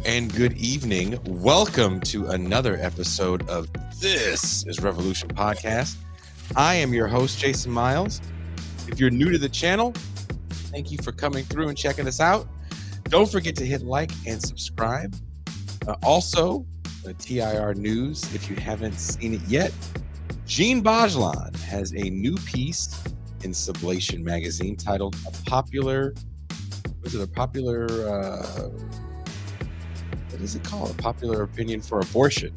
And good evening. Welcome to another episode of This is Revolution Podcast. I am your host, Jason Miles. If you're new to the channel, thank you for coming through and checking us out. Don't forget to hit like and subscribe. Also, TIR news, if you haven't seen it yet, Jean Bajlan has a new piece in Sublation magazine titled what is it called? A popular opinion for abortion.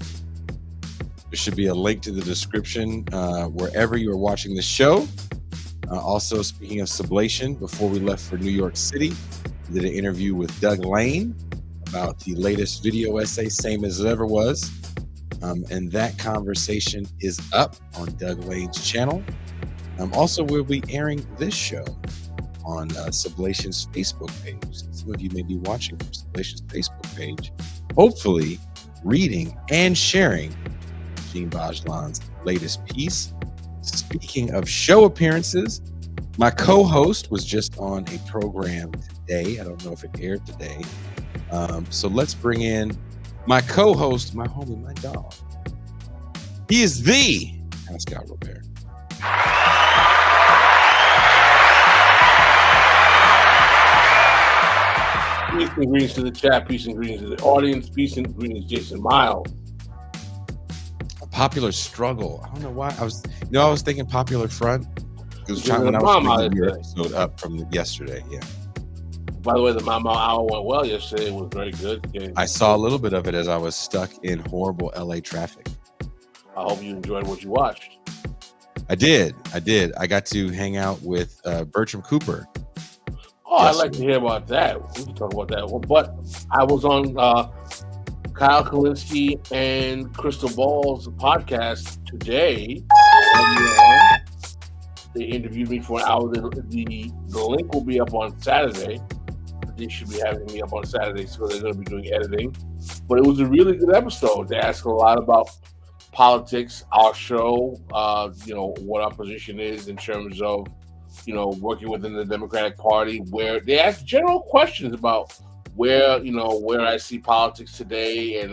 There should be a link to the description wherever you are watching the show. Also, speaking of Sublation, before we left for New York City, we did an interview with Doug Lane about the latest video essay, Same as It Ever Was. And that conversation is up on Doug Lane's channel. Also, we'll be airing this show on Sublation's Facebook page. Some of you may be watching from Sublation's Facebook page, hopefully reading and sharing Jean Bajlan's latest piece. Speaking of show appearances, my co-host was just on a program today. I don't know if it aired today. So let's bring in my co-host, my homie, my dog. He is the Pascal Robert. Peace and greetings to the chat. Peace and greetings to the audience. Peace and greetings, Jason Miles. A popular struggle. I don't know why. I was thinking Popular Front. It was trying when I was picking your episode up from yesterday. Yeah. By the way, the Mama Hour went well yesterday. It was very good. I saw a little bit of it as I was stuck in horrible LA traffic. I hope you enjoyed what you watched. I did. I got to hang out with Bertram Cooper. Oh, I'd like to hear about that. We can talk about that one. But I was on Kyle Kalinske and Crystal Ball's podcast today. They interviewed me for an hour. The link will be up on Saturday. They should be having me up on Saturday, so they're going to be doing editing. But it was a really good episode. They asked a lot about politics, our show, what our position is in terms of working within the Democratic Party, where they ask general questions about where I see politics today and,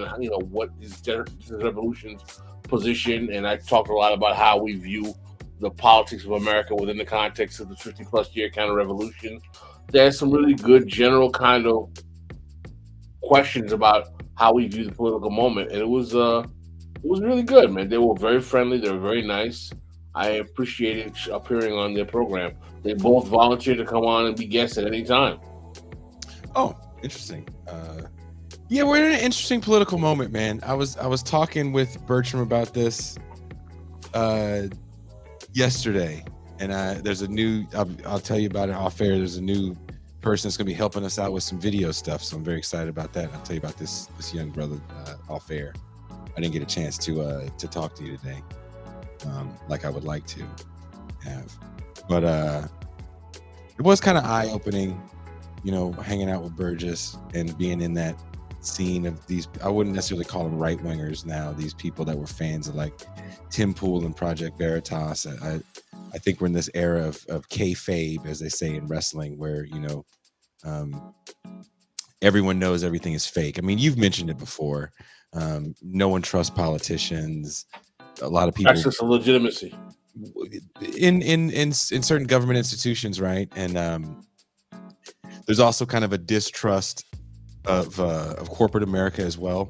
what is Revolution's position. And I talked a lot about how we view the politics of America within the context of the 50-plus year counter-revolution. There's some really good general kind of questions about how we view the political moment. And it was really good, man. They were very friendly. They were very nice. I appreciated appearing on their program. They both volunteered to come on and be guests at any time. Oh, interesting. Yeah, we're in an interesting political moment, man. I was talking with Bertram about this yesterday, and there's a new. I'll tell you about it off air. There's a new person that's going to be helping us out with some video stuff, so I'm very excited about that. I'll tell you about this young brother off air. I didn't get a chance to talk to you today. Like I would like to. have. But it was kind of eye-opening, hanging out with Burgess and being in that scene of these. I wouldn't necessarily call them right-wingers now. These people that were fans of like Tim Pool and Project Veritas. I think we're in this era of kayfabe, as they say in wrestling, where everyone knows everything is fake. I mean, you've mentioned it before. No one trusts politicians. A lot of people. That's just a legitimacy in certain government institutions, right? And there's also kind of a distrust of corporate America as well.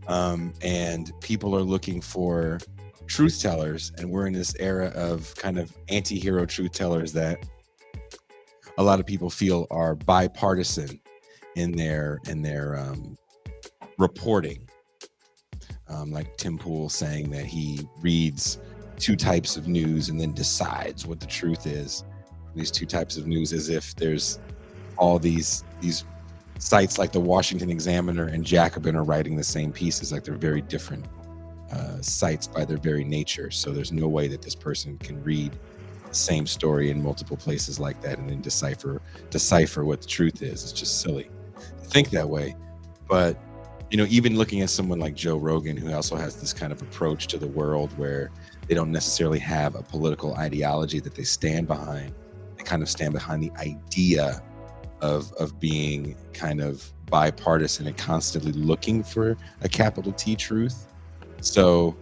And people are looking for truth tellers, and we're in this era of kind of anti-hero truth tellers that a lot of people feel are bipartisan in their reporting. Like Tim Pool saying that he reads two types of news and then decides what the truth is. These two types of news, as if there's all these sites like the Washington Examiner and Jacobin are writing the same pieces, like they're very different sites by their very nature. So there's no way that this person can read the same story in multiple places like that and then decipher what the truth is. It's just silly to think that way. But even looking at someone like Joe Rogan, who also has this kind of approach to the world where they don't necessarily have a political ideology that they stand behind. They kind of stand behind the idea of being kind of bipartisan and constantly looking for a capital T truth. So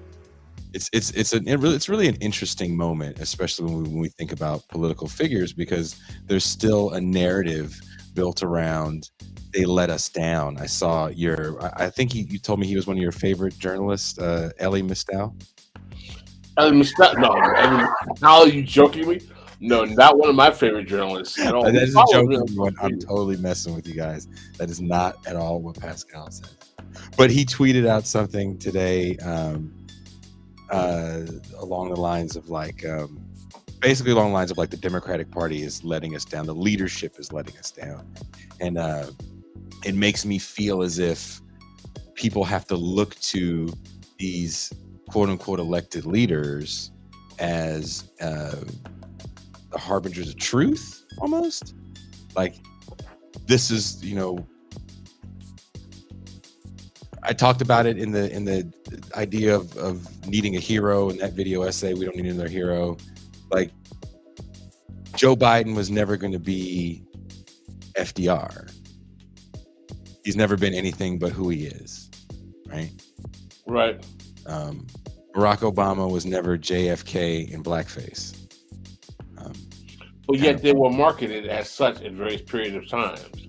it's really an interesting moment, especially when we think about political figures, because there's still a narrative built around they let us down. I saw I think you told me he was one of your favorite journalists, Elie Mystal. Elie Mystal? No, how are you joking me? No, not one of my favorite journalists at all. That is a joke, everyone. I'm totally messing with you guys. That is not at all what Pascal said. But he tweeted out something today along the lines of like, basically along the lines of like the Democratic Party is letting us down. The leadership is letting us down. And it makes me feel as if people have to look to these quote unquote elected leaders as the harbingers of truth, almost. Like, this is, I talked about it in the idea of needing a hero in that video essay. We don't need another hero. Like, Joe Biden was never going to be FDR. He's never been anything but who he is, right? Right. Barack Obama was never JFK in blackface. But yet they were marketed as such in various periods of times.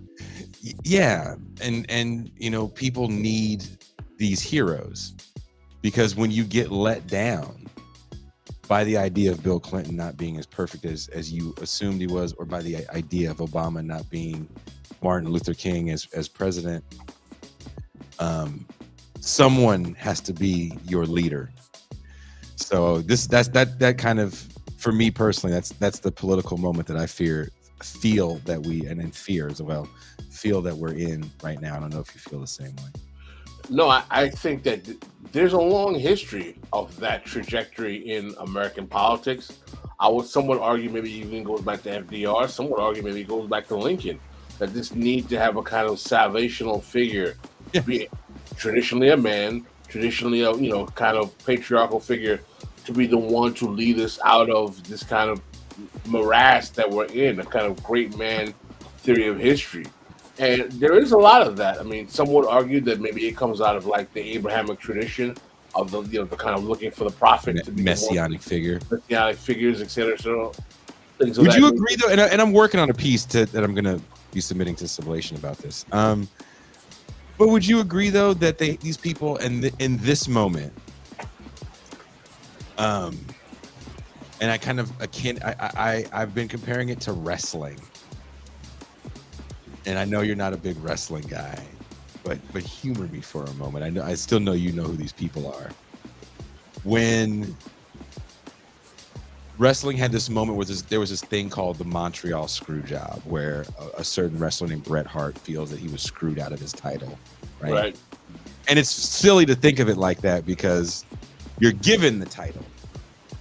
Yeah, and people need these heroes, because when you get let down by the idea of Bill Clinton not being as perfect as you assumed he was, or by the idea of Obama not being Martin Luther King as president, someone has to be your leader. So that kind of, for me personally, that's the political moment that I feel that we, and in fear as well, feel that we're in right now. I don't know if you feel the same way. No, I think that there's a long history of that trajectory in American politics. I would somewhat argue maybe even goes back to FDR. Some would argue maybe it goes back to Lincoln. That this need to have a kind of salvational figure, be traditionally a man, traditionally a kind of patriarchal figure, to be the one to lead us out of this kind of morass that we're in, a kind of great man theory of history. And there is a lot of that. I mean, some would argue that maybe it comes out of like the Abrahamic tradition of the the kind of looking for the prophet to be messianic figures, etc. So things. Would you agree though? And I'm working on a piece that I'm going to be submitting to Sublation about this. But would you agree though that these people in this moment, and I kind of I've been comparing it to wrestling. And I know you're not a big wrestling guy, but humor me for a moment. I still know you know who these people are. When wrestling had this moment where there was this thing called the Montreal screw job, where a certain wrestler named Bret Hart feels that he was screwed out of his title, right? And it's silly to think of it like that, because you're given the title,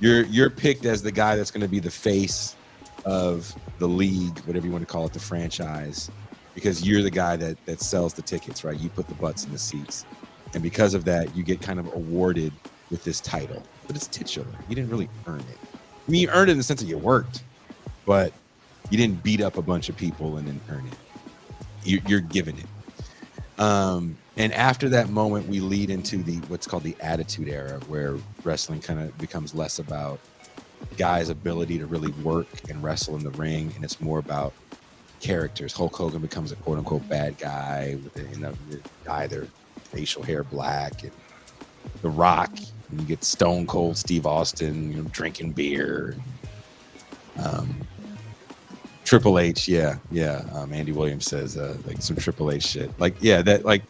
You're picked as the guy that's going to be the face of the league, whatever you want to call it, the franchise, because you're the guy that sells the tickets, right? You put the butts in the seats, and because of that, you get kind of awarded with this title, but it's titular. You didn't really earn it. I mean, you earned it in the sense that you worked, but you didn't beat up a bunch of people and then earn it. You're given it. And after that moment, we lead into what's called the Attitude Era, where wrestling kind of becomes less about guys' ability to really work and wrestle in the ring, and it's more about characters. Hulk Hogan becomes a quote unquote bad guy with dye their facial hair black, and The Rock, and you get Stone Cold Steve Austin, drinking beer. Triple H, yeah. Andy Williams says like some Triple H shit. Like, yeah, that like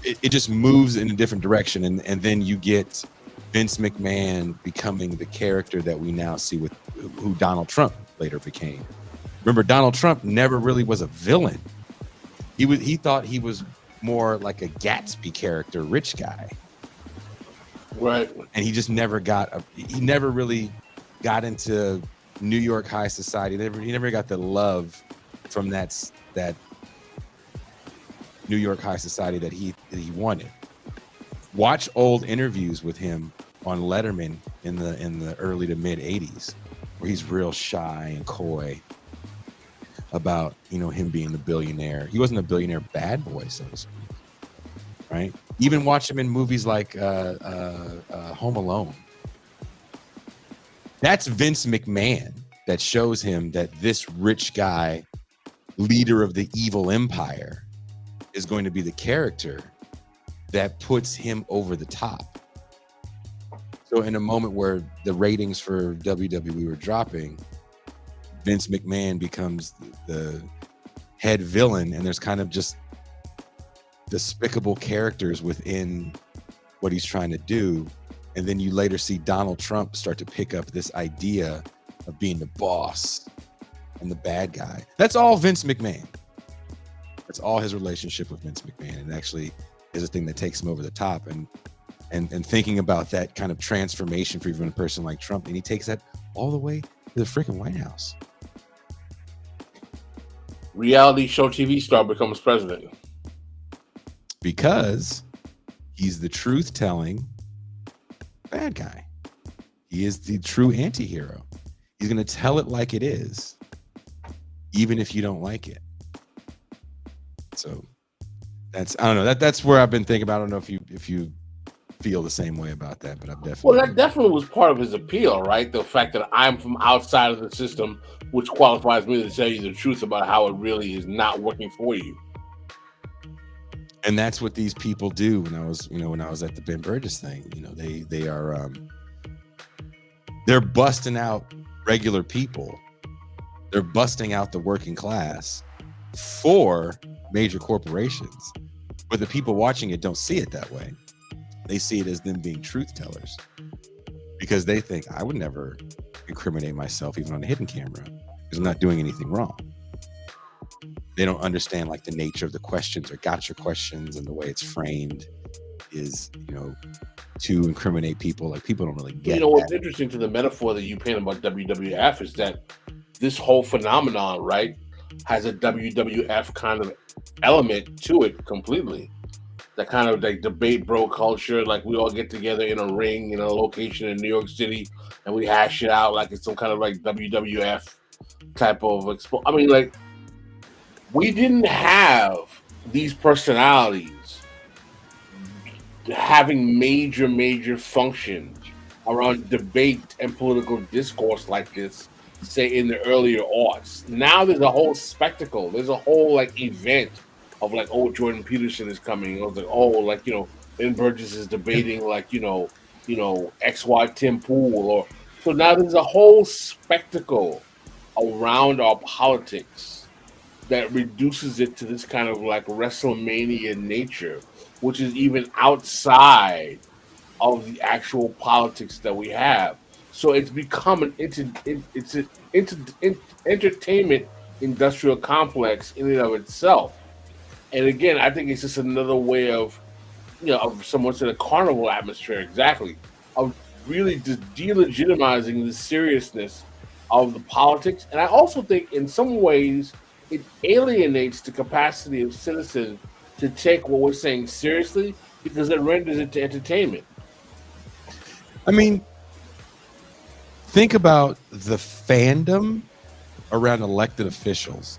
it just moves in a different direction, and then you get Vince McMahon becoming the character that we now see with who Donald Trump later became. Remember, Donald Trump never really was a villain. He thought he was more like a Gatsby character, rich guy. Right. And he just never he never really got into New York high society. He never got the love from that New York high society that he wanted. Watch old interviews with him on Letterman in the early to mid 80s, where he's real shy and coy about him being the billionaire. He wasn't a billionaire bad boy, so to speak. Right? Even watch him in movies like Home Alone. That's Vince McMahon that shows him that this rich guy, leader of the evil empire, is going to be the character that puts him over the top. So in a moment where the ratings for WWE were dropping, Vince McMahon becomes the head villain, and there's kind of just despicable characters within what he's trying to do. And then you later see Donald Trump start to pick up this idea of being the boss and the bad guy. That's all Vince McMahon. That's all his relationship with Vince McMahon. And actually is a thing that takes him over the top. And thinking about that kind of transformation for even a person like Trump, and he takes that all the way to the freaking White House. Reality show TV star becomes president. Because he's the truth-telling bad guy. He is the true anti-hero. He's going to tell it like it is, even if you don't like it. So I don't know. That's where I've been thinking about. I don't know if you feel the same way about that, but I've definitely. Well, that definitely was part of his appeal, right? The fact that I'm from outside of the system, which qualifies me to tell you the truth about how it really is not working for you. And that's what these people do. When I was at the Ben Burgess thing, they are they're busting out regular people. They're busting out the working class for major corporations. But the people watching it don't see it that way. They see it as them being truth tellers, because they think I would never incriminate myself even on a hidden camera because I'm not doing anything wrong. They don't understand like the nature of the questions or gotcha questions, and the way it's framed is, to incriminate people. Like, people don't really get it. What's interesting to the metaphor that you paint about WWF is that this whole phenomenon, right, has a WWF kind of element to it completely. That kind of like debate bro culture, like we all get together in a ring in a location in New York City and we hash it out like it's some kind of like WWF type of like, we didn't have these personalities having major functions around debate and political discourse like this, say, in the earlier aughts. Now there's a whole spectacle. There's a whole like event of like, oh, Jordan Peterson is coming. I was like, oh, like, Ben Burgess is debating like, XY Tim Pool. Or so now there's a whole spectacle around our politics that reduces it to this kind of like WrestleMania nature, which is even outside of the actual politics that we have. So it's become an entertainment industrial complex in and of itself. And again, I think it's just another way of, of someone said a carnival atmosphere, exactly, of really just delegitimizing the seriousness of the politics. And I also think in some ways it alienates the capacity of citizens to take what we're saying seriously because it renders it to entertainment. I mean, think about the fandom around elected officials.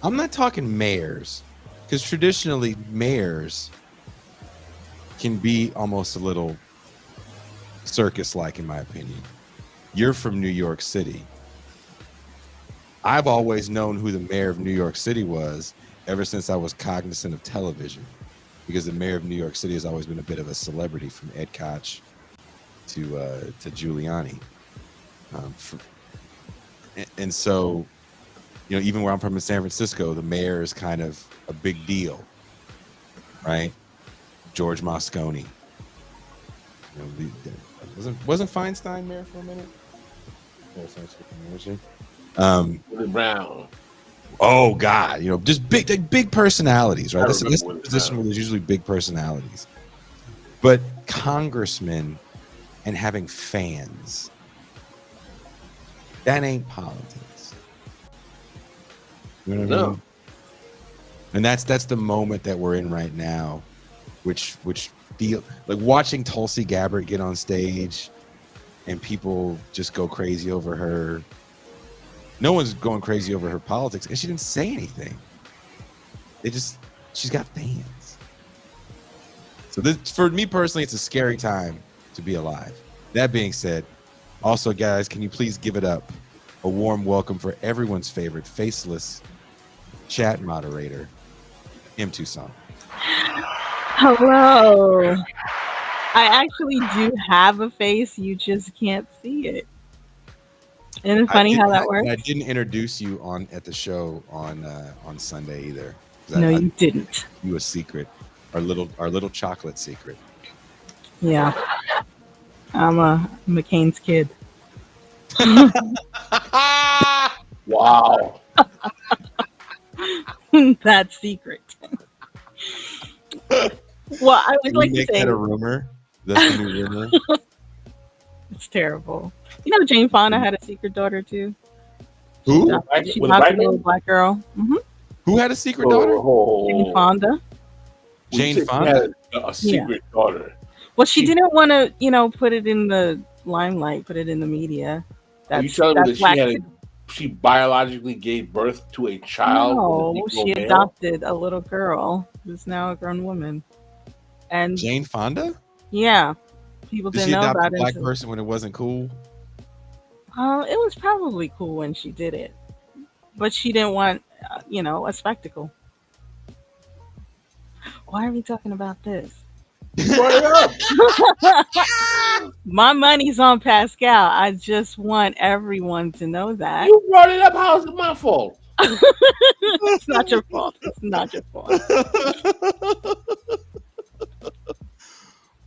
I'm not talking mayors, because traditionally mayors can be almost a little circus-like, in my opinion. You're from New York City. I've always known who the mayor of New York City was ever since I was cognizant of television, because the mayor of New York City has always been a bit of a celebrity, from Ed Koch to Giuliani. And so, you know, even where I'm from in San Francisco, the mayor is kind of a big deal, right? George Moscone. You know, wasn't Feinstein mayor for a minute? Willie Brown. Oh God, you know, just big personalities, right? This is a position where there's usually big personalities. But congressmen and having fans, that ain't politics. You know what I mean? And that's the moment that we're in right now, which feel like watching Tulsi Gabbard get on stage and people just go crazy over her. No one's going crazy over her politics, and she didn't say anything. She's got fans. So this, for me personally, it's a scary time to be alive. That being said, also guys, can you please give it up a warm welcome for everyone's favorite faceless chat moderator, M. Tucson. Hello. I actually do have a face. You just can't see it. Isn't it funny how that works? I didn't introduce you at the show on Sunday either. No, you didn't. You a secret, our little chocolate secret. Yeah, I'm a McCain's kid. Wow. That's secret. Well, I would like to say that a rumor. That's the new rumor. It's terrible. You know, Jane Fonda had a secret daughter too. Who? She adopted a little black girl. Mm-hmm. Who had a secret daughter? Jane Fonda. Jane Fonda had a secret daughter. Well, she didn't want to, you know, put it in the limelight, put it in the media. Are you telling me that she biologically gave birth to a child? No, she adopted a little girl who's now a grown woman. And Jane Fonda? Yeah. People didn't know about it. Black person when it wasn't cool? It was probably cool when she did it. But she didn't want, you know, a spectacle. Why are we talking about this? My money's on Pascal. I just want everyone to know that. You brought it up. How is it my fault? It's not your fault. It's not your fault.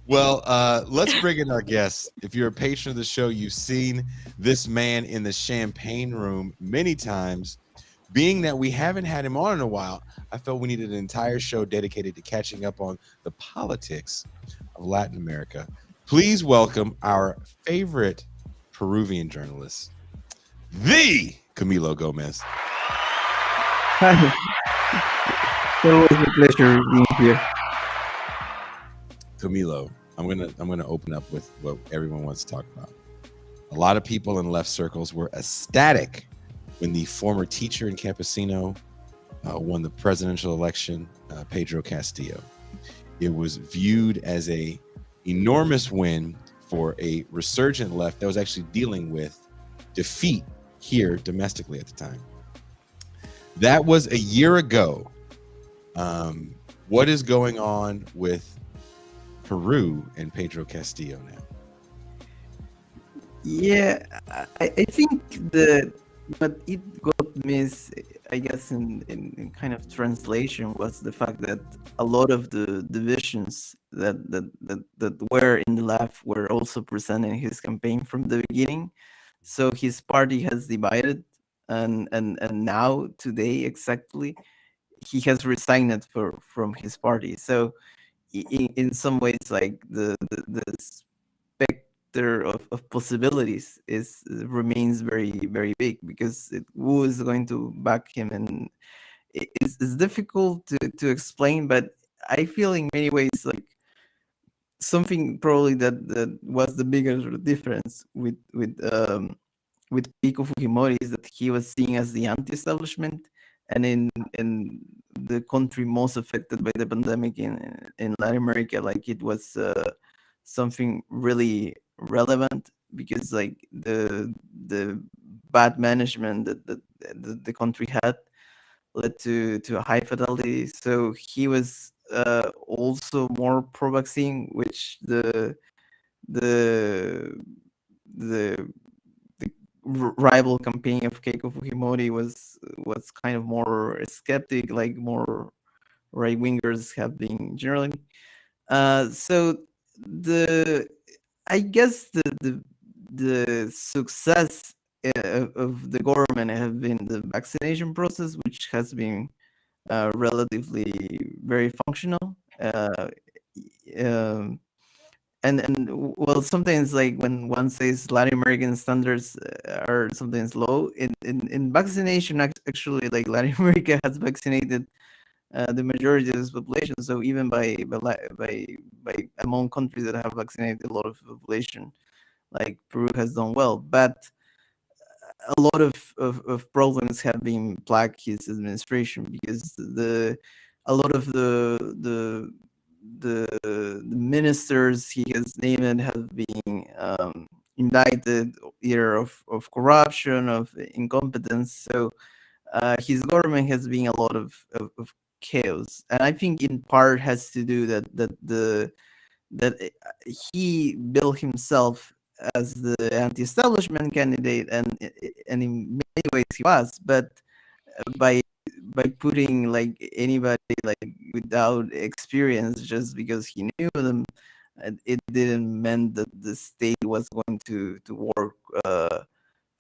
Well, let's bring in our guests. If you're a patron of the show, you've seen this man in the champagne room many times. Being that we haven't had him on in a while, I felt we needed an entire show dedicated to catching up on the politics of Latin America. Please welcome our favorite Peruvian journalist, the Camilo Gómez. Hi. It's always a pleasure being here. Camilo, I'm gonna open up with what everyone wants to talk about. A lot of people in left circles were ecstatic when the former teacher and campesino won the presidential election, Pedro Castillo. It was viewed as a enormous win for a resurgent left that was actually dealing with defeat here domestically at the time. That was a year ago. What is going on with Peru and Pedro Castillo now? Yeah, I think what it got missed, I guess, in kind of translation was the fact that a lot of the divisions that were in the left were also present in his campaign from the beginning. So his party has divided, and now today exactly, he has resigned from his party. So in some ways, like the specter of possibilities is remains very big, because who is going to back him, and it's difficult to explain. But I feel in many ways like something probably that was the biggest difference with Keiko Fujimori is that he was seen as the anti-establishment, and in the country most affected by the pandemic in Latin America, like it was something really relevant, because like the bad management that the country had led to a high fatality. So he was also more pro-vaccine, which the the rival campaign of Keiko Fujimori was kind of more skeptic, like more right wingers have been generally. So the I guess the success of the government have been the vaccination process, which has been relatively very functional. Um, well, sometimes like when one says Latin American standards are sometimes low in vaccination, actually like Latin America has vaccinated the majority of its population. So even by among countries that have vaccinated a lot of population, like Peru has done well. But a lot of problems have been plagued his administration, because a lot of the ministers he has named have been indicted either of corruption, of incompetence. So his government has been a lot of chaos, and I think in part has to do that he built himself as the anti-establishment candidate, and in many ways he was, but by putting like anybody like without experience just because he knew them, it didn't mean that the state was going to work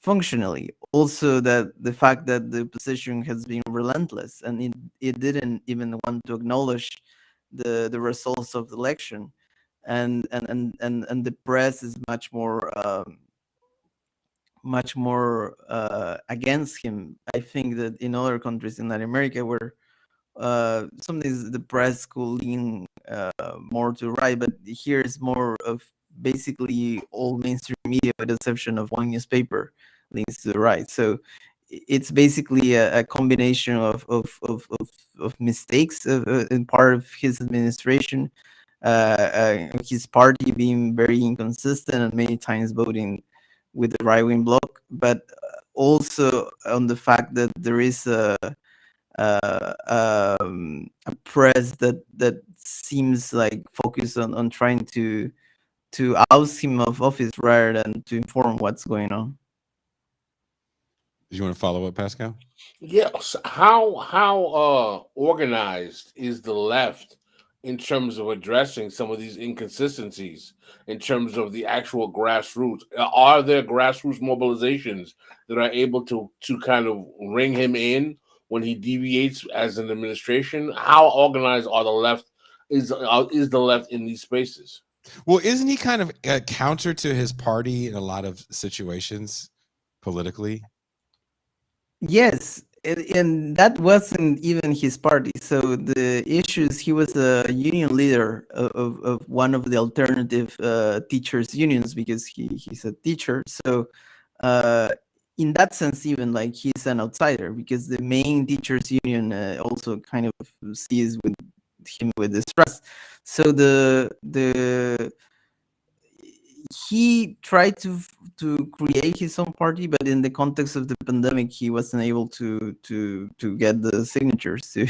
functionally. Also, that the fact that the opposition has been relentless, and it didn't even want to acknowledge the results of the election, and the press is much more against him. I think that in other countries in Latin America, where sometimes the press could lean more to the right, but here is more of basically all mainstream media, with the exception of one newspaper, leans to the right. So it's basically a combination of mistakes in part of his administration, his party being very inconsistent and many times voting with the right wing bloc, but also on the fact that there is a press that seems like focused on trying to oust him of office rather than to inform what's going on. Do you want to follow up, Pascal? Yes. How organized is the left in terms of addressing some of these inconsistencies in terms of the actual grassroots? Are there grassroots mobilizations that are able to kind of ring him in when he deviates as an administration? How organized are the left? Is the left in these spaces? Well, isn't he kind of a counter to his party in a lot of situations politically? Yes, and that wasn't even his party. So the issues, he was a union leader of one of the alternative teachers unions, because he's a teacher. So uh, in that sense, even like he's an outsider, because the main teachers union also kind of sees with him with distrust. So the he tried to create his own party, but in the context of the pandemic, he wasn't able to get the signatures to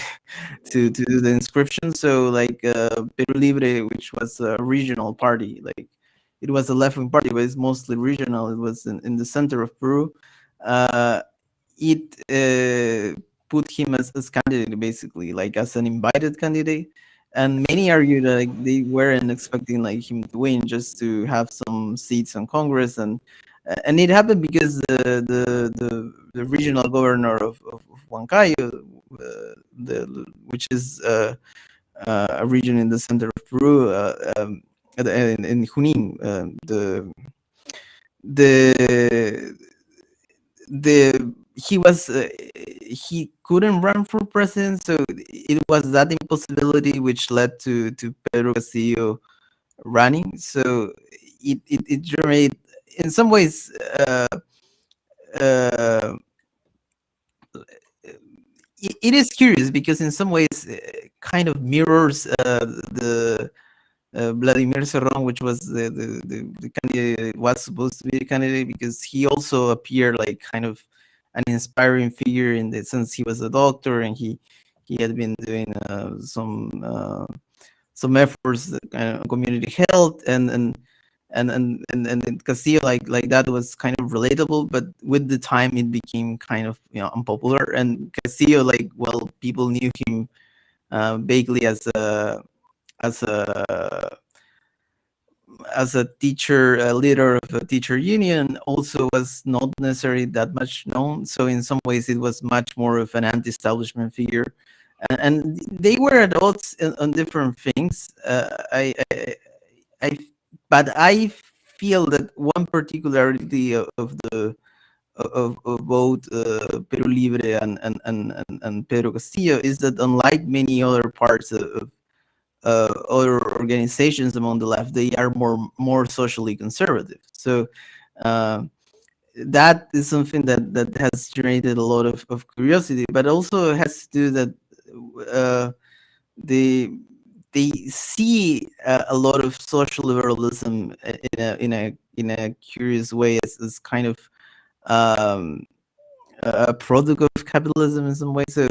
do the inscription. So like Peru Libre, which was a regional party, like it was a left wing party, but it's mostly regional. It was in the center of Peru. Uh, it put him as candidate, basically, like as an invited candidate. And many argue that like, they weren't expecting like him to win, just to have some seats on Congress, and it happened because the regional governor of Huancayo, which is a region in the center of Peru, in Junin, the he was he couldn't run for president, so it was that impossibility which led to Pedro Castillo running. So it generated, in some ways, uh, it is curious because in some ways kind of mirrors the Vladimir Cerrón, which was the candidate, was supposed to be the candidate, because he also appeared like kind of an inspiring figure in the sense he was a doctor, and he had been doing some efforts kind of community health, and Castillo, like that was kind of relatable, but with the time it became kind of, unpopular. And Castillo, like, well, people knew him vaguely as a as a teacher, a leader of a teacher union, also was not necessarily that much known. So in some ways, it was much more of an anti-establishment figure, and they were at odds on different things. I, but I feel that one particularity of both Peru Libre and Pedro Castillo is that, unlike many other parts of other organizations among the left, they are more socially conservative. So uh, that is something that has generated a lot of curiosity, but also has to do that uh, they they see a lot of social liberalism in a curious way as kind of um, a product of capitalism in some way. So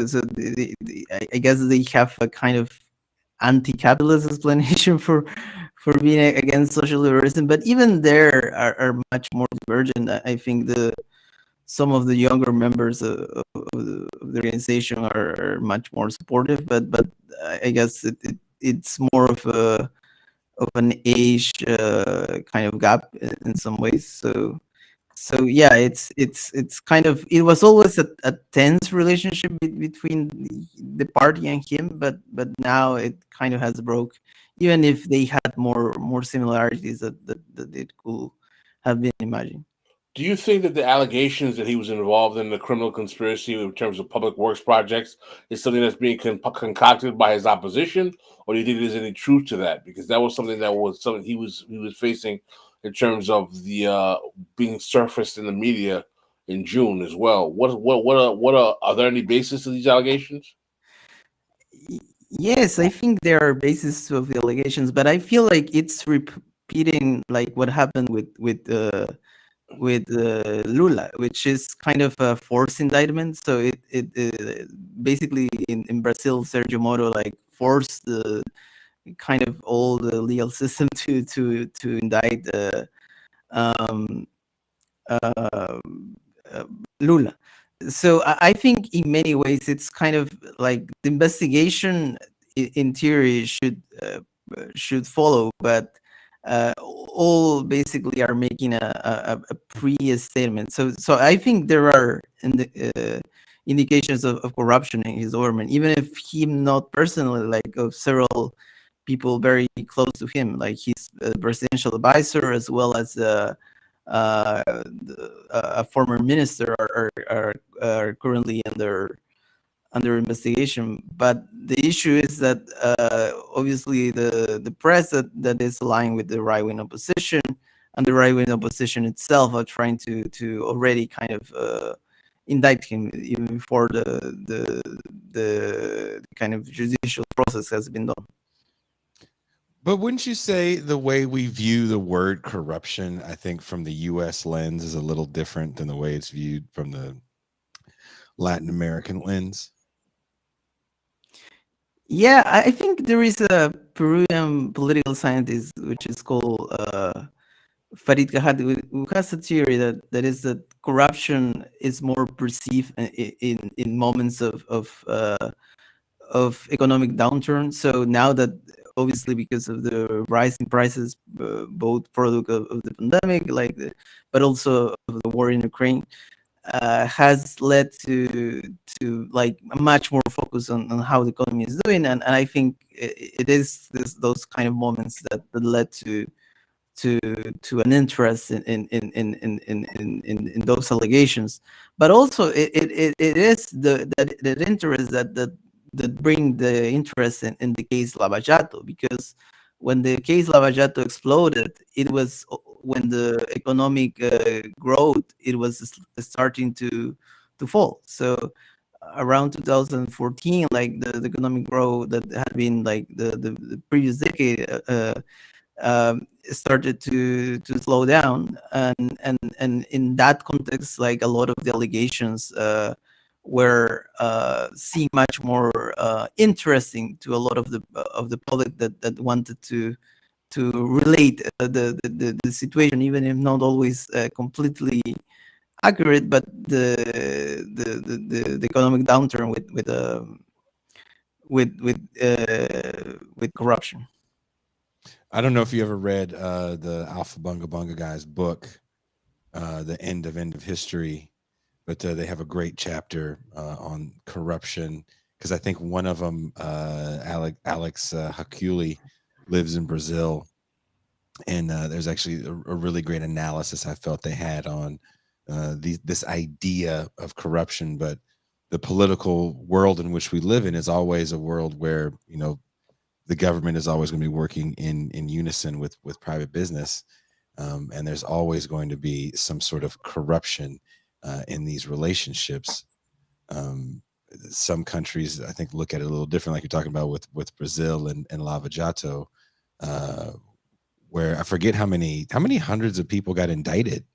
I guess they have a kind of anti-capitalist explanation for being against social liberalism, but even there are much more divergent. I think some of the younger members of the organization are much more supportive, but I guess it's more of an age kind of gap in some ways. So yeah, it's kind of, it was always a tense relationship between the party and him, but now it kind of has broke, even if they had more similarities that it could have been imagined. Do you think that the allegations that he was involved in the criminal conspiracy in terms of public works projects is something that's being concocted by his opposition, or do you think there's any truth to that? Because that was something he was facing in terms of the being surfaced in the media in June as well. Are there any basis to these allegations? Yes, I think there are bases of the allegations, but I feel like it's repeating like what happened with Lula, which is kind of a forced indictment. So it basically in Brazil, Sergio Moro like forced the kind of all the legal system to indict um, uh, uh, Lula. So I think in many ways it's kind of like the investigation in theory should follow, but all basically are making a pre-statement. So I think there are indications of corruption in his government, even if him not personally, like of several people very close to him, like his presidential advisor, as well as a former minister are currently under investigation. But the issue is that obviously the press that is aligned with the right wing opposition and the right wing opposition itself are trying to already kind of indict him even before the kind of judicial process has been done. But wouldn't you say the way we view the word corruption, I think from the US lens, is a little different than the way it's viewed from the Latin American lens? Yeah, I think there is a Peruvian political scientist which is called Farid Kahati, who has a theory that is that corruption is more perceived in moments of economic downturn. So now that obviously because of the rising prices, both product of the pandemic, but also of the war in Ukraine, has led to like a much more focus on how the economy is doing, and I think it is those kind of moments that led to to an interest in those allegations, but also it is that interest that bring the interest in the case Lava Jato, because when the case Lava Jato exploded, it was when the economic growth it was starting to fall. So around 2014, like the economic growth that had been like the previous decade started to slow down, and in that context, like a lot of the allegations were seem much more interesting to a lot of the public that wanted to relate the situation, even if not always completely accurate, but the economic downturn with corruption. I don't know if you ever read the Alpha Bunga Bunga guy's book, The End of History, but they have a great chapter on corruption, because I think one of them, Alex Hakuli, lives in Brazil, and there's actually a really great analysis I felt they had on this idea of corruption. But the political world in which we live in is always a world where, you know, the government is always going to be working in unison with private business, and there's always going to be some sort of corruption in these relationships. Um, some countries, I think, look at it a little different, like you're talking about with Brazil and Lava Jato, uh, where I forget how many hundreds of people got indicted.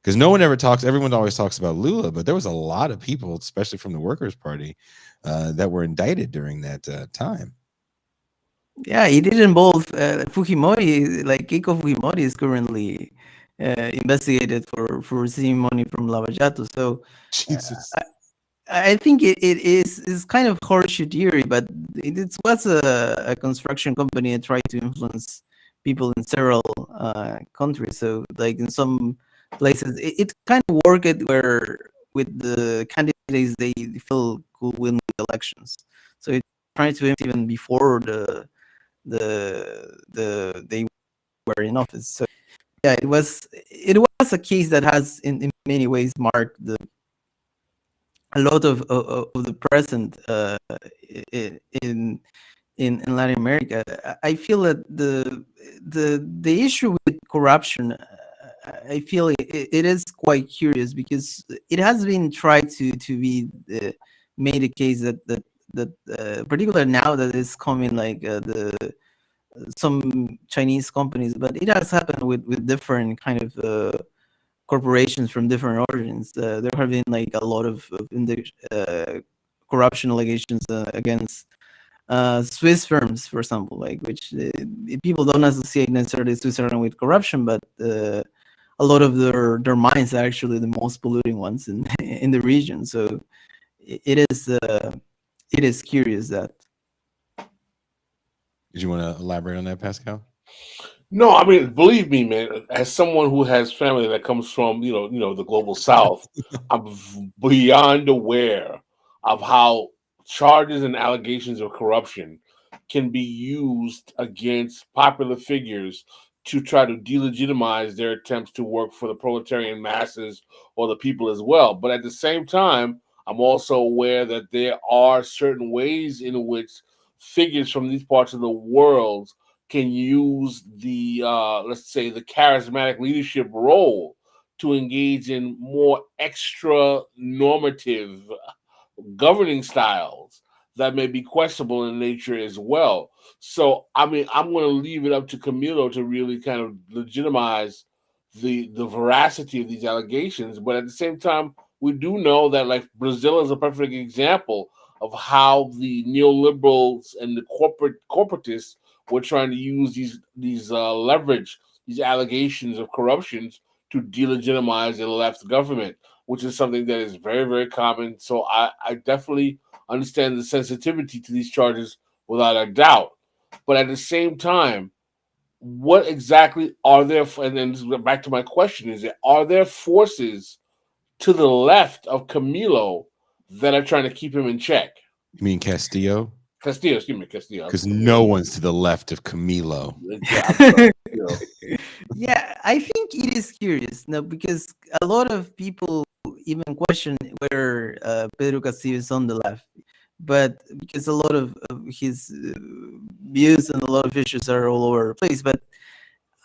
Because no one ever talks, everyone always talks about Lula, but there was a lot of people, especially from the Workers' Party, that were indicted during that time. Yeah, it did involve Fujimori. Like Keiko Fujimori is currently investigated for receiving money from Lava Jato. So Jesus. I think it is kind of horseshoe theory, but it was a construction company that tried to influence people in several countries. So like in some places, it kind of worked where with the candidates they feel could win the elections. So it tried to even before they were in office. So yeah, it was a case that has in many ways marked a lot of the present in in Latin America. I feel that the issue with corruption, I feel it is quite curious because it has been tried to be made a case that particularly now that it's coming like the some Chinese companies, but it has happened with different kind of corporations from different origins. There have been like a lot of corruption allegations against Swiss firms, for example, like which people don't associate necessarily Switzerland with corruption, but a lot of their mines are actually the most polluting ones in in the region. So it is curious that. Did you want to elaborate on that, Pascal? No, I mean, believe me, man. As someone who has family that comes from, the global South, I'm beyond aware of how charges and allegations of corruption can be used against popular figures to try to delegitimize their attempts to work for the proletarian masses or the people as well. But at the same time, I'm also aware that there are certain ways in which figures from these parts of the world can use the let's say the charismatic leadership role to engage in more extra normative governing styles that may be questionable in nature as well. So, I mean, I'm going to leave it up to Camilo to really kind of legitimize the veracity of these allegations. But at the same time, we do know that like Brazil is a perfect example of how the neoliberals and the corporatists were trying to use these leverage these allegations of corruptions to delegitimize the left government, which is something that is very, very common. So I definitely understand the sensitivity to these charges without a doubt. But at the same time, what exactly are there? And then back to my question: are there forces to the left of Camilo that are trying to keep him in check. You mean Castillo? Castillo, excuse me, Castillo. Because no one's to the left of Camilo. I'm sorry, Castillo. Yeah, I think it is curious, no, because a lot of people even question whether Pedro Castillo is on the left, but because a lot of his views and a lot of issues are all over the place. But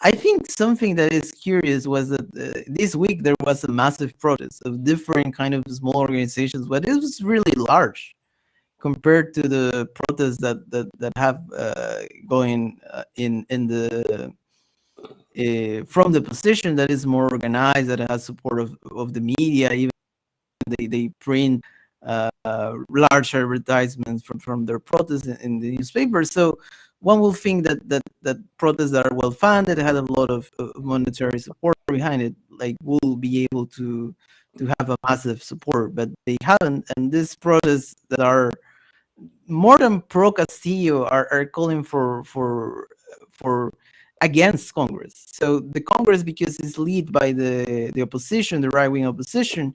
I think something that is curious was that this week there was a massive protest of different kind of small organizations, but it was really large compared to the protests that have going in the from the position that is more organized, that has support of the media. Even they print large advertisements from their protests in the newspapers. So one will think that protests that are well funded, had a lot of monetary support behind it, like will be able to have a massive support, but they haven't. And these protests that are more than pro Castillo are calling for against Congress. So the Congress, because it's led by the opposition, the right wing opposition,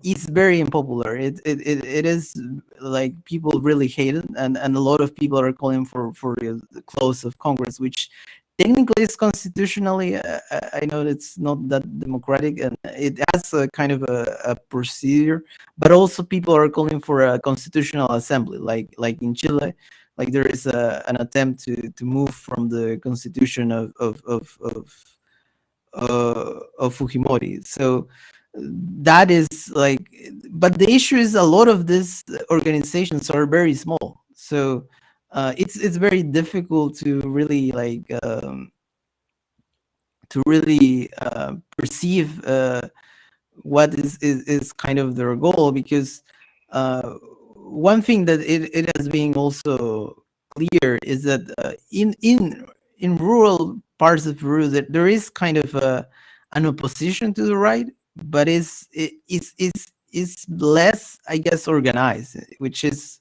is very unpopular. It is like people really hate it, and a lot of people are calling for the close of Congress, which technically is constitutionally. I know it's not that democratic, and it has a kind of a procedure, but also people are calling for a constitutional assembly, like in Chile. Like there is an attempt to move from the constitution of Fujimori. So that is like, but the issue is a lot of these organizations are very small. So it's very difficult to really like perceive what is kind of their goal, because one thing that it has been also clear is that in rural parts of Peru that there is kind of an opposition to the right, but it's less, I guess, organized, which is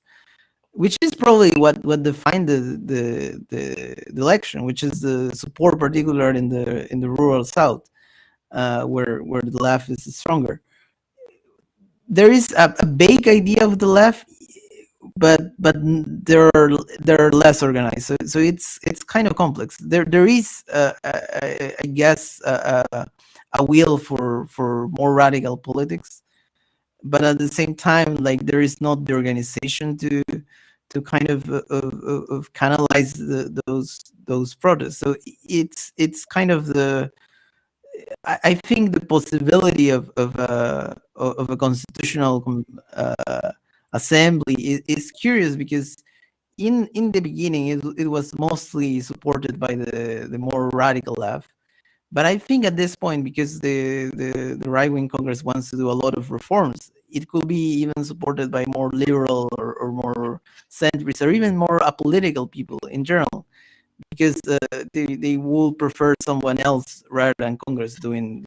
probably what defined the election, which is the support, particularly in the rural south, where the left is stronger. There is a vague idea of the left, but they're less organized. So it's kind of complex. There is I guess a will for more radical politics, but at the same time, like there is not the organization to kind of canalize those protests. So it's kind of I think the possibility of a constitutional assembly is curious, because in the beginning it was mostly supported by the more radical left. But I think at this point, because the right wing Congress wants to do a lot of reforms, it could be even supported by more liberal or more centrist or even more apolitical people in general, because they will prefer someone else rather than Congress doing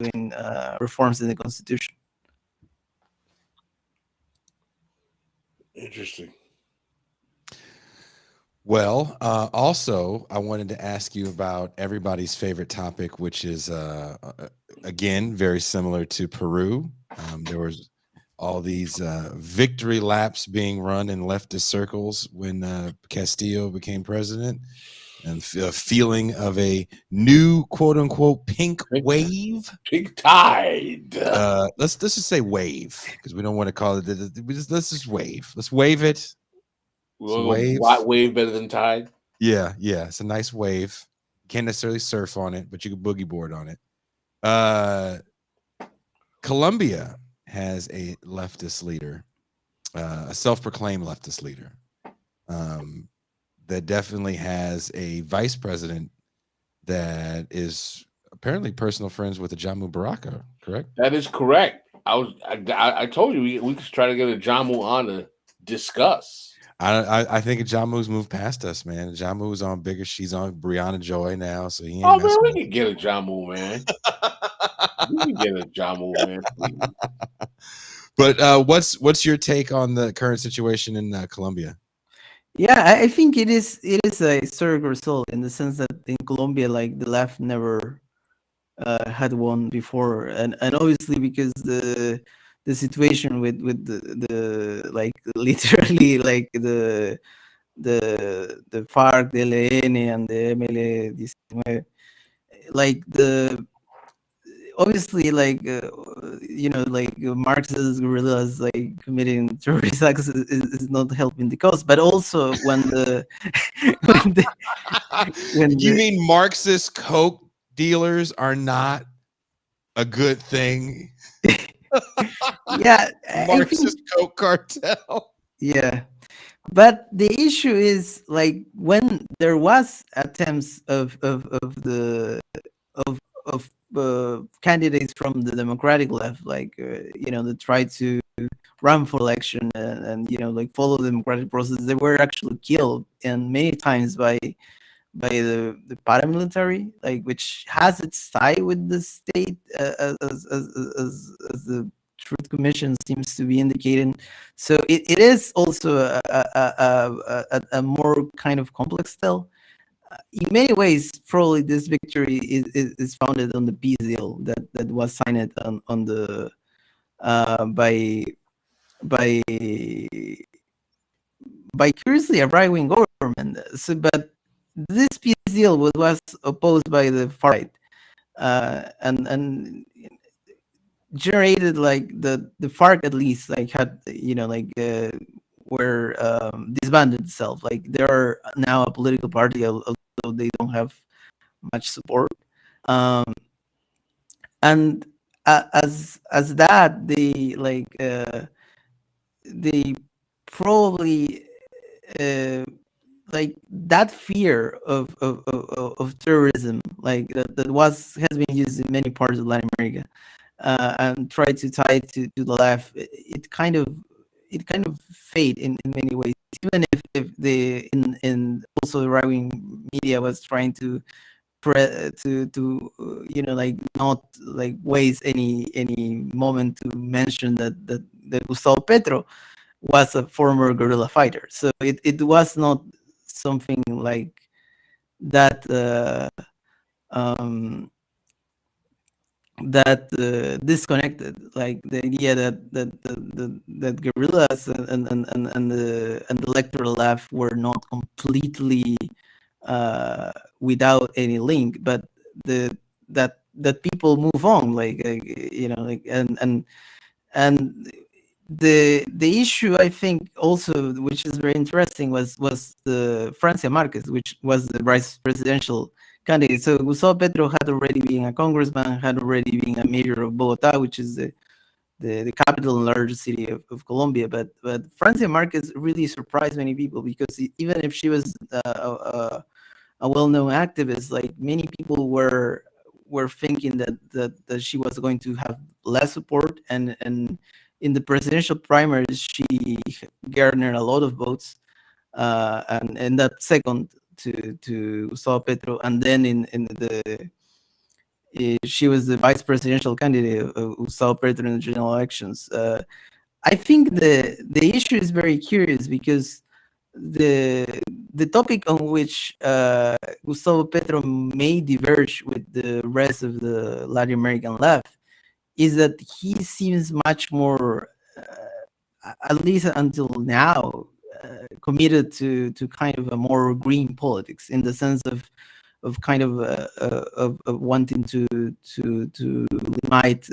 reforms in the Constitution. Interesting. Well, also, I wanted to ask you about everybody's favorite topic, which is, again, very similar to Peru. There was all these victory laps being run in leftist circles when Castillo became president, and a feeling of a new quote unquote pink wave. Pink tide. Let's just say wave, because we don't want to call it. Let's just wave. Let's wave it. White wave better than tide. Yeah, it's a nice wave. Can't necessarily surf on it, but you can boogie board on it. Colombia has a leftist leader, a self-proclaimed leftist leader, that definitely has a vice president that is apparently personal friends with the Jamu Baraka, correct? That is correct. I told you we could try to get a Jamu on to discuss. I think Jamu's moved past us, man. Jamu's on bigger. She's on Brianna Joy now, so he ain't. Oh man, we can get a Jamu, man. We can get a Jamu, man. But what's your take on the current situation in Colombia? Yeah, I think it is a historic result, in the sense that in Colombia, like the left never had won before, and obviously because the the situation with the like literally like the FARC, the LN, and the ML19, like the obviously like like Marxist guerrillas like committing terrorist acts is not helping the cause, but also when the when the when You the mean Marxist coke dealers are not a good thing? yeah, I think Marxist coke cartel. yeah. But the issue is like when there was attempts of candidates from the democratic left, like that tried to run for election and like follow the democratic process, they were actually killed, and many times by the paramilitary, like which has its tie with the state, as the Truth Commission seems to be indicating. So it is also a more kind of complex tale. In many ways, probably this victory is founded on the peace deal that was signed on the by by curiously a right wing government. So, but this peace deal was opposed by the far right, and generated like the FARC at least like had were disbanded itself. Like they are now a political party, although they don't have much support. Um, and as that they probably like that fear of terrorism, like that has been used in many parts of Latin America, and try to tie it to the left. It kind of fade in many ways, even if the in also the right wing media was trying to like not like waste any moment to mention that Gustavo Petro was a former guerrilla fighter. So it was not something like that um, disconnected. Like the idea that guerrillas and the electoral left were not completely without any link, but the that people move on, like and the issue, I think, also, which is very interesting, was the Francia Marquez, which was the vice presidential candidate. So Gustavo Petro had already been a congressman, had already been a mayor of Bogota, which is the capital and largest city of Colombia. But Francia Marquez really surprised many people, because even if she was a well-known activist, like many people were thinking that she was going to have less support, and in the presidential primaries she garnered a lot of votes, and that second to Gustavo Petro, and then in the she was the vice presidential candidate of Gustavo Petro in the general elections. I think the issue is very curious, because the topic on which Gustavo Petro may diverge with the rest of the Latin American left is that he seems much more, at least until now, committed to kind of a more green politics, in the sense of kind of wanting to limit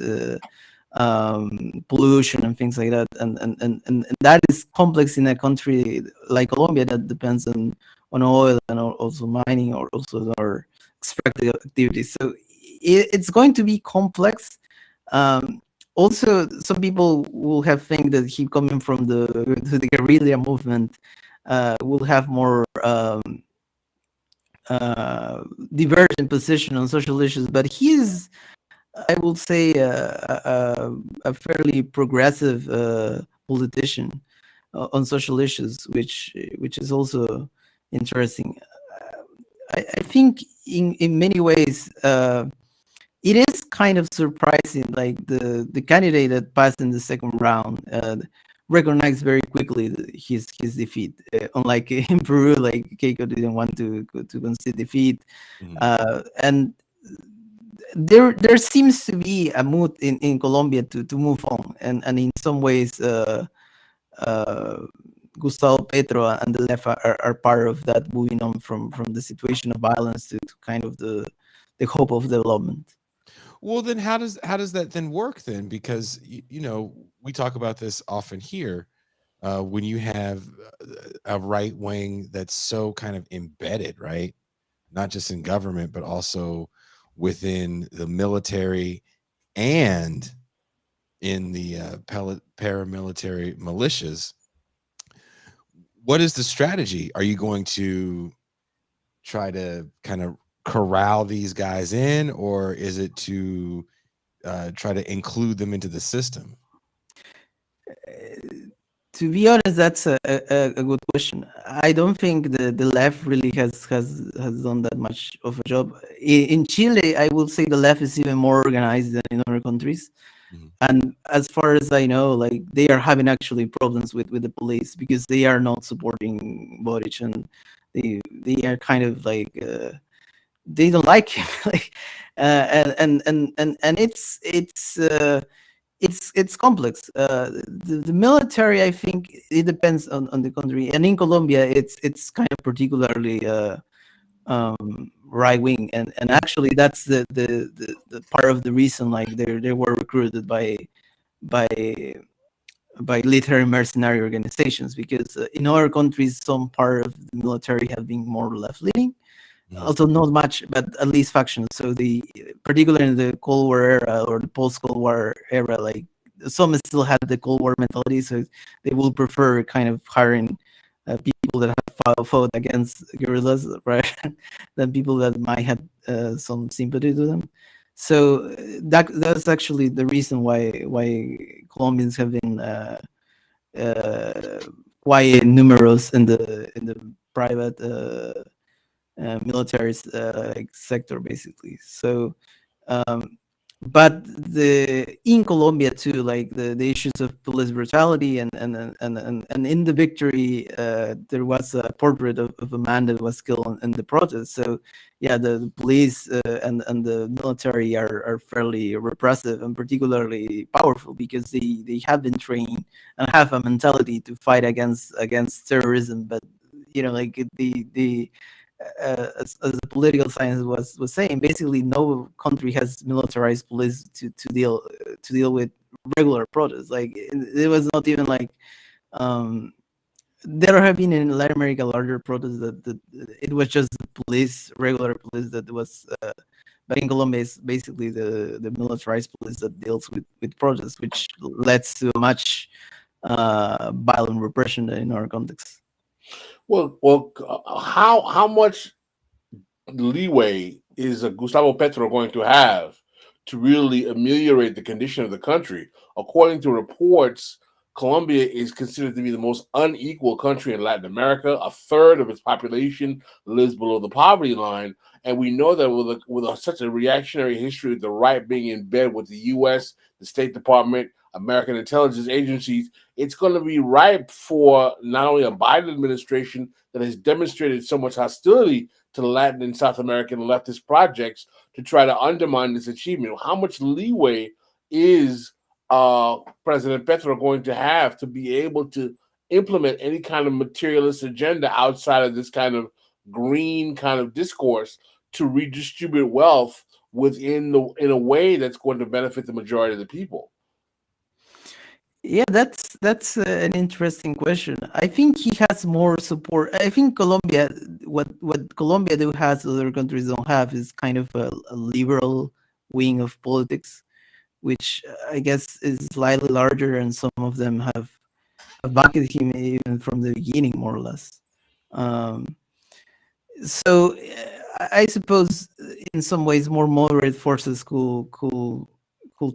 pollution and things like that, and that is complex in a country like Colombia that depends on oil and also mining, or also our extractive activities. So it's going to be complex. Also, some people will have think that he coming from the guerrilla movement will have more divergent position on social issues, but he is, I will say, a fairly progressive politician on social issues, which is also interesting. I think in many ways it is kind of surprising. Like the candidate that passed in the second round recognized very quickly his defeat. Unlike in Peru, like Keiko didn't want to concede defeat, Mhm. and there seems to be a mood in Colombia to move on, and in some ways, uh, Gustavo Petro and the left are part of that, moving on from the situation of violence to kind of the hope of development. Well, then how does that then work then? Because we talk about this often here. When you have a right wing that's so kind of embedded, right? Not just in government, but also within the military and in the paramilitary militias. What is the strategy? Are you going to try to kind of corral these guys in, or is it to try to include them into the system? To be honest, that's a good question. I don't think the left really has done that much of a job. In Chile, I will say the left is even more organized than in other countries. Mhm. And as far as I know, like, they are having actually problems with the police because they are not supporting Boric, and they are kind of like, they don't like him. Like, and it's complex. The military, I think it depends on the country, and in Colombia, it's kind of particularly right wing, and actually that's the part of the reason, like, they were recruited by by literary mercenary organizations, because in other countries some part of the military have been more left leaning, Mhm. although not much, but at least factions. So the particularly in the Cold War era or the post Cold War era, like, some still had the Cold War mentality, so they will prefer kind of hiring people that have fought against guerrillas, right, than people that might have some sympathy to them. So that's actually the reason why Colombians have been uh, quite numerous in the private military like sector, basically. So um, but the in Colombia too, like the issues of police brutality, and in the victory, there was a portrait of a man that was killed in the protest. So yeah, the police and the military are fairly repressive and particularly powerful, because they have been trained and have a mentality to fight against terrorism. But like, the as the political science was saying, basically no country has militarized police to deal with regular protests. Like, it was not even like, um, there have been in Latin America larger protests that it was just the police, regular police, that was. But in Colombia, it's basically the militarized police that deals with protests, which leads to a much violent repression than in our context. How much leeway is Gustavo Petro going to have to really ameliorate the condition of the country? According to reports, Colombia is considered to be the most unequal country in Latin America. A third of its population lives below the poverty line. And we know that such a reactionary history, with the right being in bed with the U.S., the State Department, American intelligence agencies, it's going to be ripe for not only a Biden administration that has demonstrated so much hostility to Latin and South American leftist projects to try to undermine this achievement. How much leeway is President Petro going to have to be able to implement any kind of materialist agenda outside of this kind of green kind of discourse to redistribute wealth in a way that's going to benefit the majority of the people? Yeah, that's an interesting question. I think he has more support. I think Colombia, what Colombia do has other countries don't have, is kind of a liberal wing of politics, which I guess is slightly larger, and some of them have backed him even from the beginning, more or less. Um, so I suppose in some ways more moderate forces could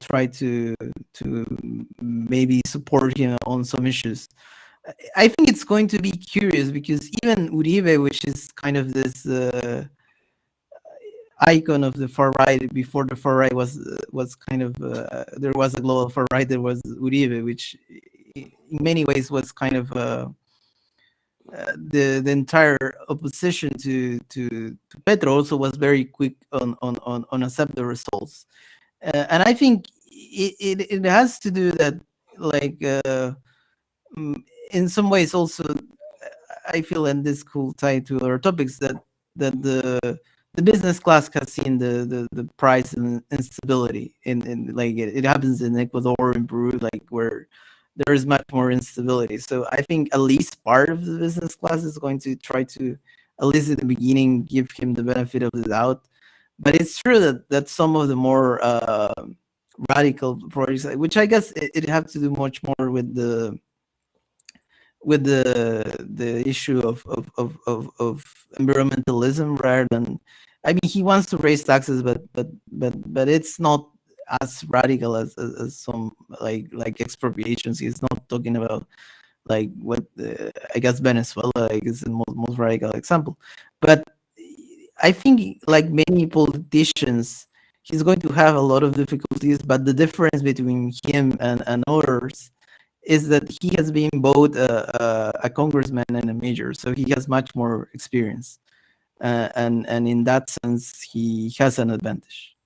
try to maybe support him on some issues. I think it's going to be curious, because even Uribe, which is kind of this icon of the far right, before the far right was kind of there was a global far right, there was Uribe, which in many ways was kind of the entire opposition to Petro also was very quick on accept the results. And I think it has to do that, like, mm, in some ways also, I feel, and this could tie to other topics, that the business class has seen the price and instability in like it happens in Ecuador and Peru, like where there is much more instability. So I think at least part of the business class is going to try to, at least at the beginning, give him the benefit of the doubt. But it's true that some of the more radical projects, which I guess it have to do much more with the issue of environmentalism rather than, I mean, he wants to raise taxes, but it's not as radical as some like expropriations. He's not talking about like what I guess Venezuela like is the most radical example. But I think, like many politicians, he's going to have a lot of difficulties. But the difference between him and others is that he has been both a congressman and a major, so he has much more experience, and in that sense, he has an advantage.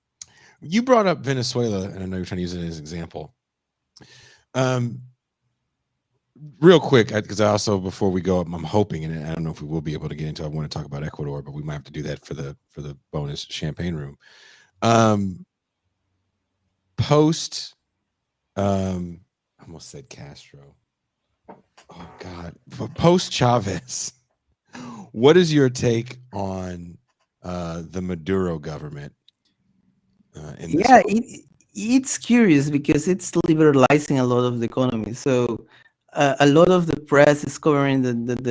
You brought up Venezuela, and I know you're trying to use it as an example. Real quick, because I also, before we go up, I'm hoping, and I don't know if we will be able to get into. I want to talk about Ecuador, but we might have to do that for the bonus champagne room. Post, I almost said Castro. Oh God, post Chavez. What is your take on the Maduro government? Yeah, it's curious because it's liberalizing a lot of the economy. So a lot of the press is covering that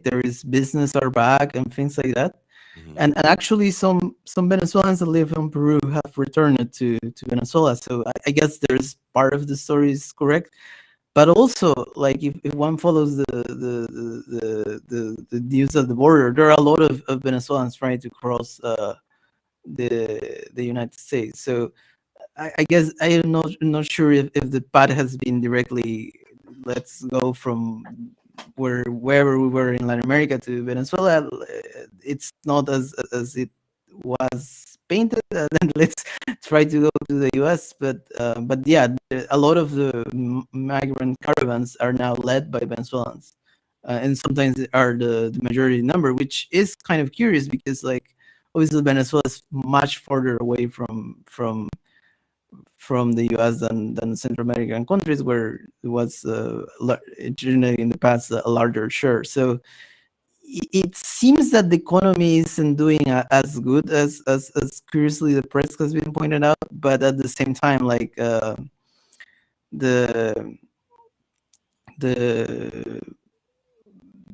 there is business are back and things like that. Mhm. And actually, some Venezuelans that live in Peru have returned to Venezuela. So I guess there's part of the story is correct. But also, like if one follows the news at the border, there are a lot of Venezuelans trying to cross the United States. So I guess I am not sure if the path has been directly, let's go from wherever we were in Latin America to Venezuela. It's not as it was painted. Then let's try to go to the U.S. But yeah, a lot of the migrant caravans are now led by Venezuelans, and sometimes they are the majority number, which is kind of curious because, like, obviously Venezuela is much further away from the U.S. than Central American countries, where it was generally in the past a larger share. So it seems that the economy isn't doing as good as curiously the press has been pointed out. But at the same time, like the the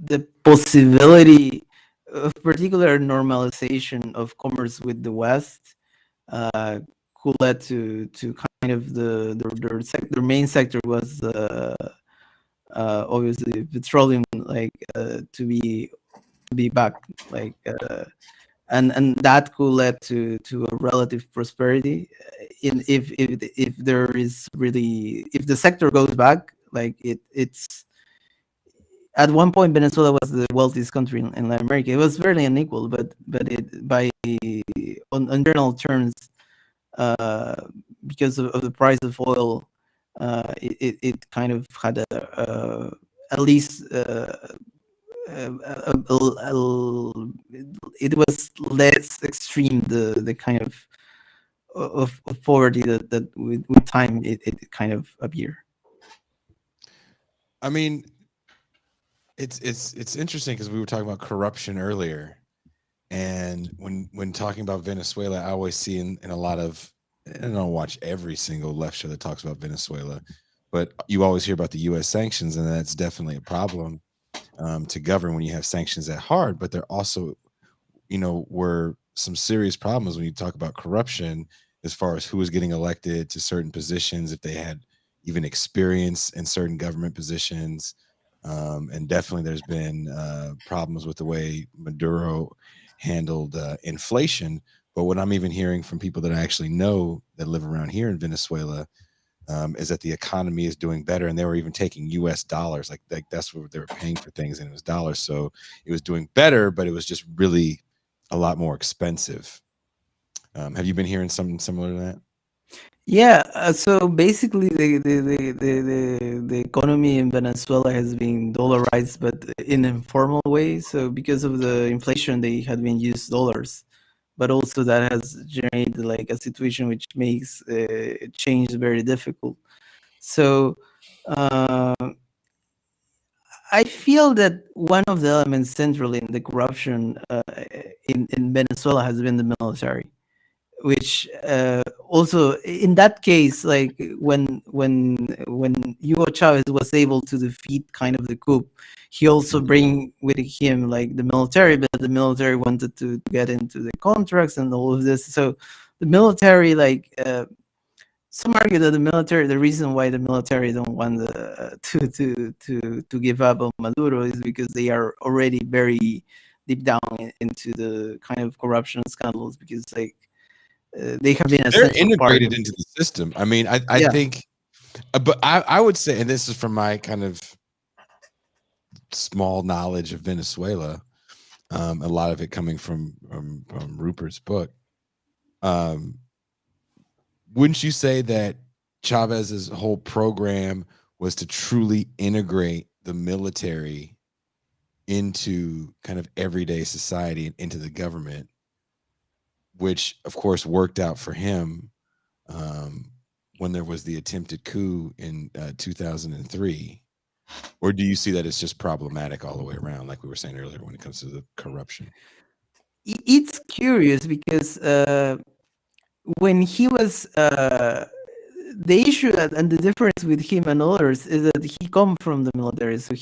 the possibility of particular normalization of commerce with the West could lead to kind of their main sector was obviously petroleum, like to be back, like and that could lead to a relative prosperity in if there is really, if the sector goes back, like it's at one point Venezuela was the wealthiest country in Latin America. It was fairly unequal, but it by on general terms, uh, because of the price of oil, it kind of had at least it was less extreme, the kind of poverty that with time it kind of appear. I mean, it's interesting because we were talking about corruption earlier, and when talking about Venezuela, I always see in a lot of, I don't watch every single left show that talks about Venezuela, but you always hear about the U.S. sanctions, and that's definitely a problem to govern when you have sanctions that hard. But there also, were some serious problems when you talk about corruption as far as who was getting elected to certain positions, if they had even experience in certain government positions. And definitely there's been problems with the way Maduro handled inflation. But what I'm even hearing from people that I actually know that live around here in Venezuela, is that the economy is doing better, and they were even taking U.S. dollars, like that's what they were paying for things, and it was dollars, so it was doing better, but it was just really a lot more expensive. Have you been hearing something similar to that? Yeah, so basically the economy in Venezuela has been dollarized, but in an informal way. So because of the inflation, they had been used dollars, but also that has generated like a situation which makes change very difficult. So uh, I feel that one of the elements central in the corruption in Venezuela has been the military, which also in that case, like when Hugo Chavez was able to defeat kind of the coup, he also bring with him like the military, but the military wanted to get into the contracts and all of this. So the military, like some argue that the reason why the military don't want to give up on Maduro is because they are already very deep down into the kind of corruption scandals, because like they have been a They're central part integrated of. into the system. I mean, I Yeah. think, but I would say, and this is from my kind of small knowledge of Venezuela, a lot of it coming from Rupert's book. Wouldn't you say that Chavez's whole program was to truly integrate the military into kind of everyday society and into the government, which of course worked out for him when there was the attempted coup in 2003? Or do you see that it's just problematic all the way around, like we were saying earlier, when it comes to the corruption? It's curious because when he was the issue and the difference with him and others is that he come from the military, so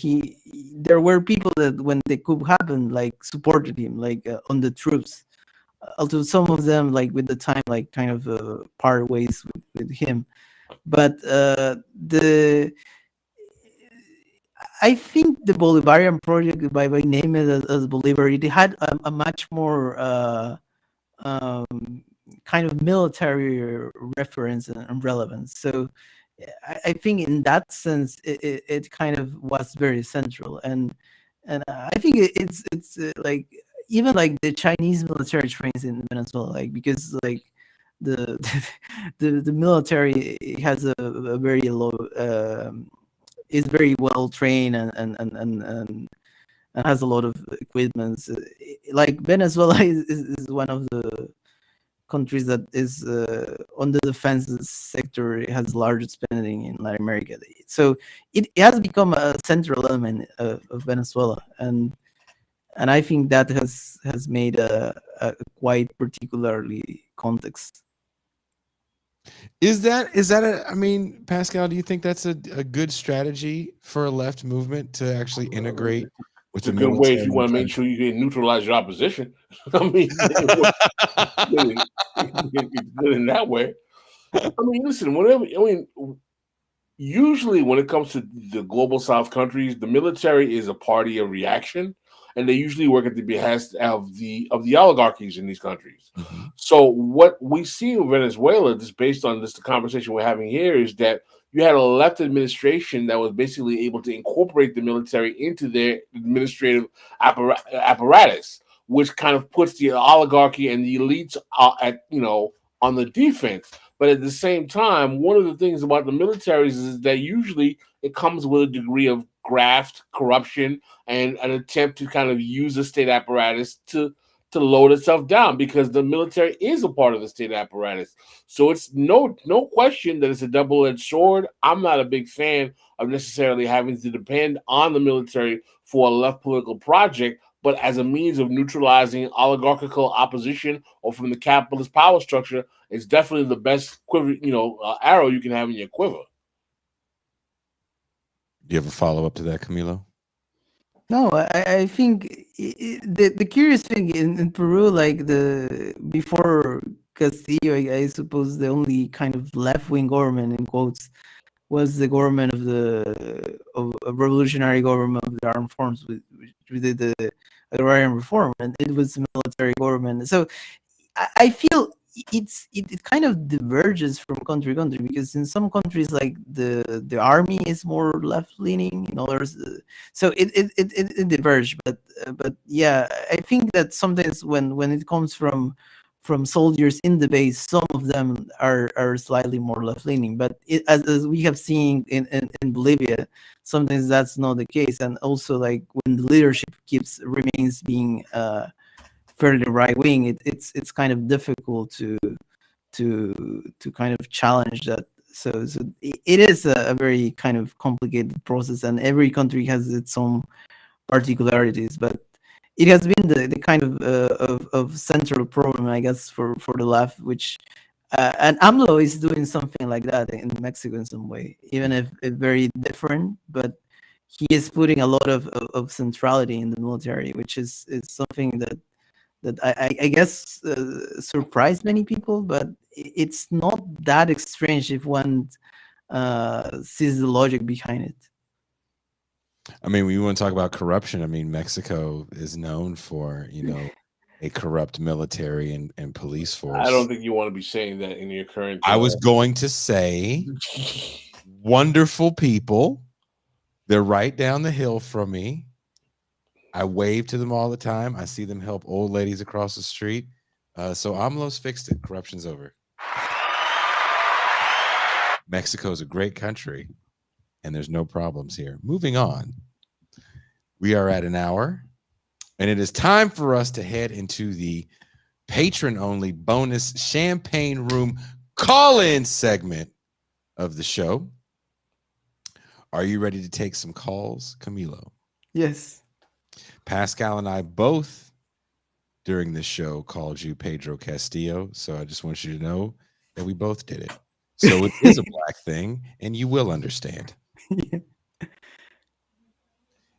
there were people that when the coup happened like supported him, like on the troops, although some of them like with the time like kind of part ways with him. But the I think the Bolivarian project, by name it as Bolivar, it had a much more um, kind of military reference and relevance. So I think in that sense, it kind of was very central, and I think it's like even like the Chinese military trains in Venezuela, like because like the the military has a very low is very well trained and has a lot of equipment. Like Venezuela is one of the countries that is on the defense sector. It has large spending in Latin America, so it has become a central element of Venezuela, and I think that has made a quite particularly context. Is that I mean, Pascal, do you think that's a good strategy for a left movement to actually integrate with It's a the good way military if you and want to try make sure you can neutralize your opposition. I mean, it's good in that way. I mean, listen, usually when it comes to the global South countries, the military is a party of reaction, and they usually work at the behest of the oligarchies in these countries. Mhm. So what we see in Venezuela, just based on this the conversation we're having here, is that you had a left administration that was basically able to incorporate the military into their administrative apparatus, which kind of puts the oligarchy and the elites at on the defense. But at the same time, one of the things about the militaries is that usually it comes with a degree of graft, corruption, and an attempt to kind of use the state apparatus to load itself down, because the military is a part of the state apparatus. So it's no question that it's a double-edged sword. I'm not a big fan of necessarily having to depend on the military for a left political project, but as a means of neutralizing oligarchical opposition or from the capitalist power structure, it's definitely the best quiver, arrow you can have in your quiver. Do you have a follow up to that, Camilo? No, I think the curious thing in Peru, like the before Castillo, I suppose the only kind of left wing government in quotes was the government of a revolutionary government of the armed forces, which did the agrarian reform, and it was a military government. So I feel it kind of diverges from country to country, because in some countries like the army is more left leaning, in others, so it diverged. But yeah, I think that sometimes when it comes from soldiers in the base, some of them are slightly more left leaning, but as we have seen in Bolivia, sometimes that's not the case. And also, like, when the leadership remains being fairly right wing, it's kind of difficult to kind of challenge that. So it is a very kind of complicated process, and every country has its own particularities. But it has been the kind of central problem, I guess, for the left, which and AMLO is doing something like that in Mexico in some way, even if very different. But he is putting a lot of centrality in the military, which is something that I guess surprised many people, but it's not that strange if one sees the logic behind it. I mean, when you want to talk about corruption, I mean, Mexico is known for, a corrupt military and police force. I don't think you want to be saying that in your current. I was going to say, wonderful people. They're right down the hill from me. I wave to them all the time. I see them help old ladies across the street. So AMLO's fixed it. Corruption's over. Mexico's a great country, and there's no problems here. Moving on. We are at an hour, and it is time for us to head into the patron-only bonus champagne room call-in segment of the show. Are you ready to take some calls, Camilo? Yes. Pascal and I both, during this show, called you Pedro Castillo, so I just want you to know that we both did it. So it is a black thing, and you will understand. Yeah.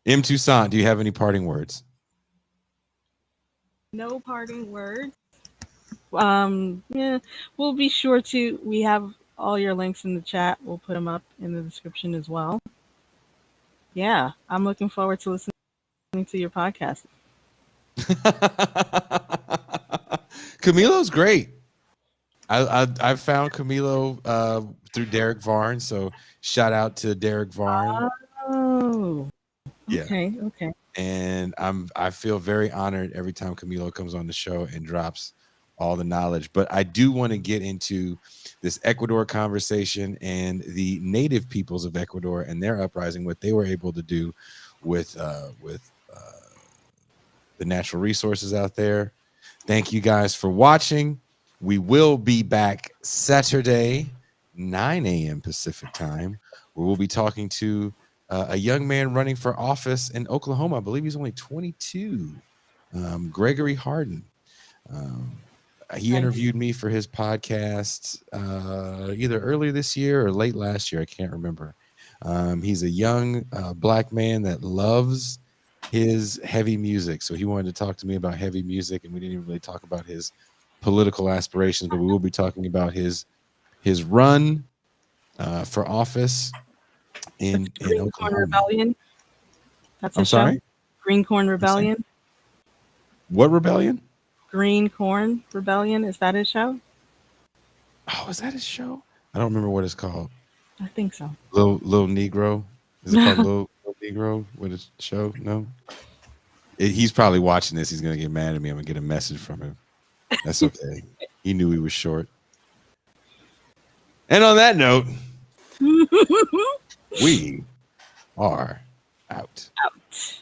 M. Toussaint, do you have any parting words? No parting words. Yeah, we'll be sure to. We have all your links in the chat. We'll put them up in the description as well. Yeah, I'm looking forward to listening to your podcast. Camilo's great. I found Camilo through Derek Varn, so shout out to Derek Varn. Oh, Yeah. Okay. And I feel very honored every time Camilo comes on the show and drops all the knowledge. But I do want to get into this Ecuador conversation and the native peoples of Ecuador and their uprising, what they were able to do with the natural resources out there. Thank you guys for watching. We will be back Saturday, 9 a.m. Pacific time, where we'll be talking to a young man running for office in Oklahoma. I believe he's only 22, Gregory Harden. He interviewed me for his podcast either earlier this year or late last year. I can't remember. He's a young black man that loves his heavy music. So he wanted to talk to me about heavy music, and we didn't even really talk about his political aspirations, but we will be talking about his run for office in Green Corn Oklahoma. Rebellion. That's a I'm show. sorry? Green Corn Rebellion. What rebellion? Green Corn Rebellion. Is that his show? Oh, is that his show? I don't remember what it's called. I think so. Little Negro. Is it called Little Negro? What is the show? No. He's probably watching this. He's gonna get mad at me. I'm gonna get a message from him. That's okay. He knew he was short. And on that note, we are out. Out.